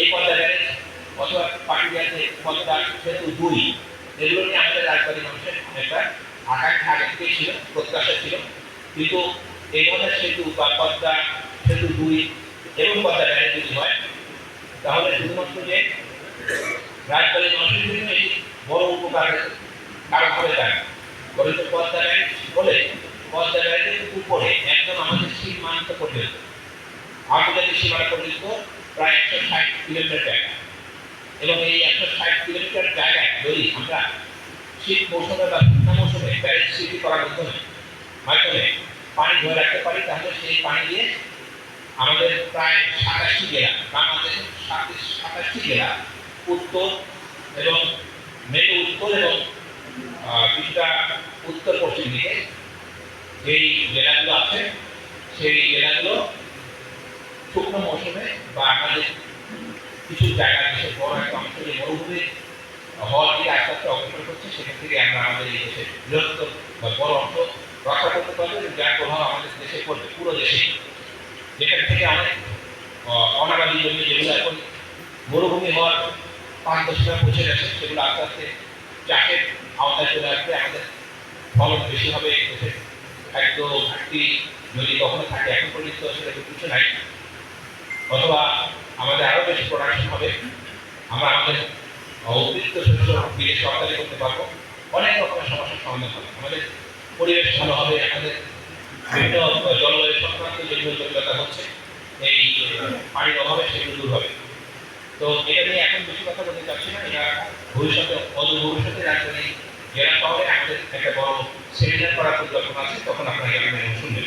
এই পদ্মা ব্যারেজ অথবা পাটুরিয়াতে পদ্মা সেতু 2 এগুলো নিয়ে আমাদের রাজবাড়ী মানুষের একটা আকাঙ্ক্ষা আগে থেকেই ছিল, প্রত্যাশা ছিল। কিন্তু এই ধরনের সেতু বা পদ্মা সেতু 2 এবং পদ্মা ব্যারেজ যদি হয় তাহলে শুধুমাত্র যে রাজবাড়ীর মানুষের জন্য এটি বড় উপকার কারণ হবে তা না, বরঞ্চ পদ্মা ব্যারেজ বলে পদ্মা ব্যারেজের উপরে একদম আমাদের সীমান্ত পর্যন্ত আন্তর্জাতিক সীমানা পর্যন্ত প্রায় 160 কিলোমিটার জায়গা, এবং এই 160 কিলোমিটার জায়গায় যদি আমরা শীত মৌসুমে বা শুকনো মৌসুমে ব্যারেজ সৃষ্টি করার মাধ্যমে পানি ধরে রাখতে পারি, তাহলে সেই পানি দিয়ে আমাদের প্রায় 27টি জেলা, বাংলাদেশের 27টি জেলা উত্তর এবং মেরু উত্তর এবং কিছুটা উত্তর পশ্চিম দিকে যেই জেলাগুলো আছে সেই জেলাগুলো শুকনো মৌসুমে বা আমাদের কিছু জায়গা দেশের বড় একটা অংশ যে মরুভূমি হওয়ার দিকে আস্তে আস্তে অগ্রসর করছে, সেখান থেকে আমরা আমাদের এই দেশের বৃহত্তর বা বড় অংশ রক্ষা করতে পারবো, যার প্রভাব আমাদের দেশে পড়বে, পুরো দেশে। যেখান থেকে অনেক অনাবাদী জমি যেগুলো এখন মরুভূমি হওয়ার 5-10 পৌঁছে গেছে, সেগুলো আস্তে আস্তে চাষের আওতায় চলে আসবে, আমাদের ফলন বেশি হবে। খাদ্য ঘাটতি যদি কখনো থাকে, এখন পর্যন্ত সেটা কিছু নাই, অথবা আমাদের আরো বেশি প্রোডাকশন হবে, আমরা আমাদের অতিরিক্ত শস্য বিদেশে রপ্তানি করতে পারবো, অনেক রকমের সমস্যার সমাধান হবে, আমাদের পরিবেশ ভালো হবে, আমাদের বিভিন্ন জলবায়ু সংক্রান্ত যেগুলো জটিলতা হচ্ছে এই পানির অভাবে সেগুলো দূর হবে। তো এটা নিয়ে এখন বেশি কথা বলতে চাচ্ছি না, এটা ভবিষ্যতে অদূর ভবিষ্যতে রাজধানী জেলা শহরে আমাদের একটা বড় সেমিনার করার পরিকল্পনা আছে, তখন আপনারা শুনবেন।